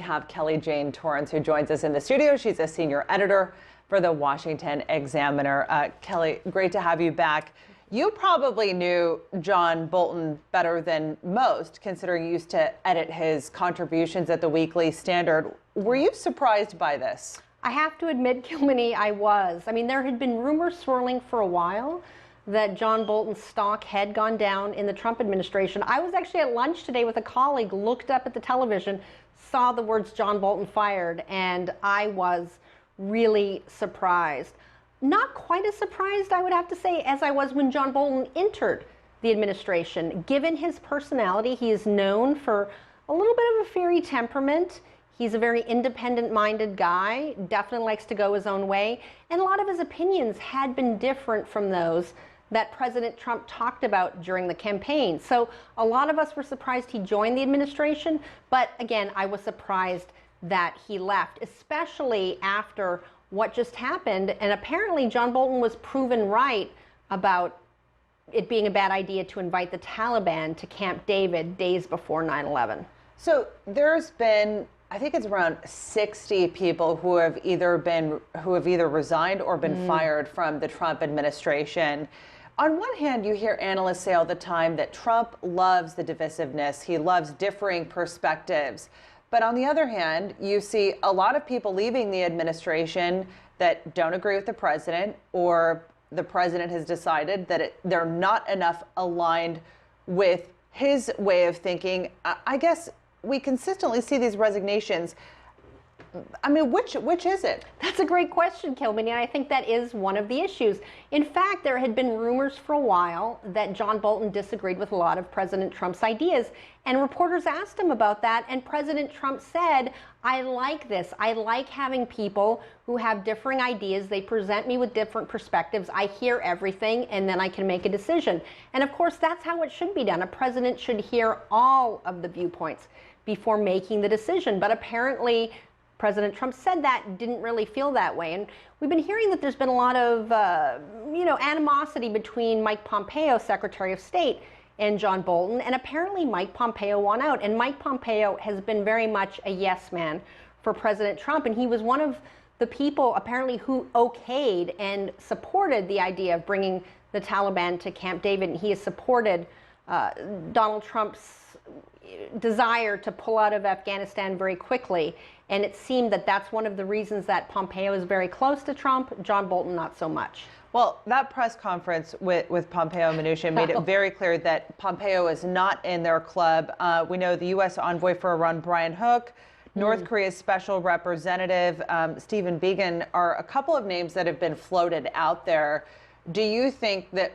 have Kelly Jane Torrance, who joins us in the studio. She's a senior editor for the Washington Examiner. Kelly, great to have you back. You probably knew John Bolton better than most, considering you used to edit his contributions at the Weekly Standard. Were you surprised by this? I have to admit, Kilmeny, I was. I mean, there had been rumors swirling for a while that John Bolton's stock had gone down in the Trump administration. I was actually at lunch today with a colleague, looked up at the television, saw the words John Bolton fired, and I was really surprised. Not quite as surprised, I would have to say, as I was when John Bolton entered the administration. Given his personality, he is known for a little bit of a fiery temperament. He's a very independent-minded guy, definitely likes to go his own way, and a lot of his opinions had been different from those that President Trump talked about during the campaign. So a lot of us were surprised he joined the administration, but again, I was surprised that he left, especially after what just happened. And apparently John Bolton was proven right about it being a bad idea to invite the Taliban to Camp David days before 9/11. So there's been, I think it's around 60 people who have either resigned or been fired from the Trump administration. On one hand, you hear analysts say all the time that Trump loves the divisiveness. He loves differing perspectives. But on the other hand, you see a lot of people leaving the administration that don't agree with the president, or the president has decided that they're not enough aligned with his way of thinking. I guess we consistently see these resignations. I mean, which is it? That's a great question, Kilmeny, and I think that is one of the issues. In fact, there had been rumors for a while that John Bolton disagreed with a lot of President Trump's ideas, and reporters asked him about that, and President Trump said, I like this. I like having people who have differing ideas. They present me with different perspectives. I hear everything, and then I can make a decision. And of course, that's how it should be done. A president should hear all of the viewpoints before making the decision. But apparently, President Trump said that, didn't really feel that way. And we've been hearing that there's been a lot of, animosity between Mike Pompeo, Secretary of State, and John Bolton. And apparently Mike Pompeo won out. And Mike Pompeo has been very much a yes man for President Trump. And he was one of the people apparently who okayed and supported the idea of bringing the Taliban to Camp David. And he has supported Donald Trump's desire to pull out of Afghanistan very quickly. And it seemed that that's one of the reasons that Pompeo is very close to Trump, John Bolton not so much. Well, that press conference with Pompeo and Mnuchin made it very clear that Pompeo is not in their club. We know the U.S. envoy for Iran, Brian Hook, North Korea's special representative, Stephen Biegun, are a couple of names that have been floated out there. Do you think that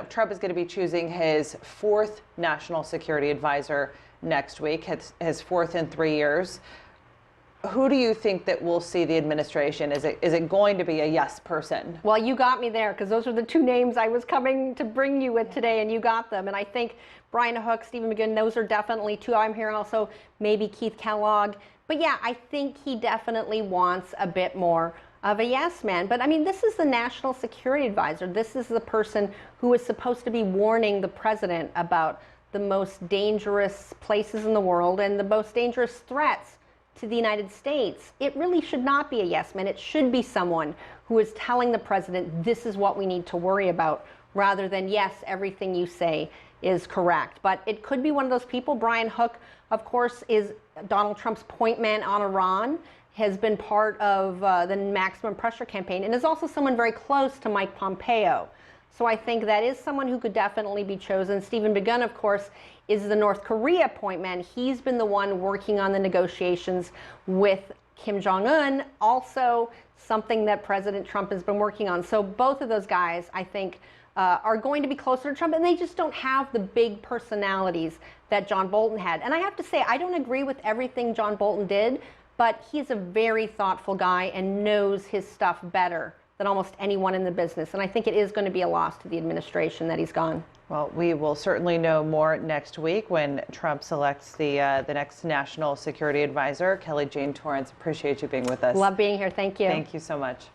Trump is going to be choosing his fourth national security advisor next week, his fourth in 3 years? Who do you think that we'll see the administration? Is it going to be a yes person? Well, you got me there, because those are the two names I was coming to bring you with today, and you got them. And I think Brian Hook, Stephen Biegun, those are definitely two. I'm hearing also maybe Keith Kellogg. But yeah, I think he definitely wants a bit more of a yes man. But I mean, this is the national security advisor. This is the person who is supposed to be warning the president about the most dangerous places in the world and the most dangerous threats to the United States. It really should not be a yes man. It should be someone who is telling the president, this is what we need to worry about, rather than, yes, everything you say is correct. But it could be one of those people. Brian Hook, of course, is Donald Trump's point man on Iran, has been part of the maximum pressure campaign, and is also someone very close to Mike Pompeo. So I think that is someone who could definitely be chosen. Stephen Biegun, of course, is the North Korea point man. He's been the one working on the negotiations with Kim Jong-un, also something that President Trump has been working on. So both of those guys, I think, are going to be closer to Trump, and they just don't have the big personalities that John Bolton had. And I have to say, I don't agree with everything John Bolton did, but he's a very thoughtful guy and knows his stuff better than almost anyone in the business. And I think it is going to be a loss to the administration that he's gone. Well, we will certainly know more next week when Trump selects the next national security advisor. Kelly Jane Torrance, appreciate you being with us. Love being here. Thank you. Thank you so much.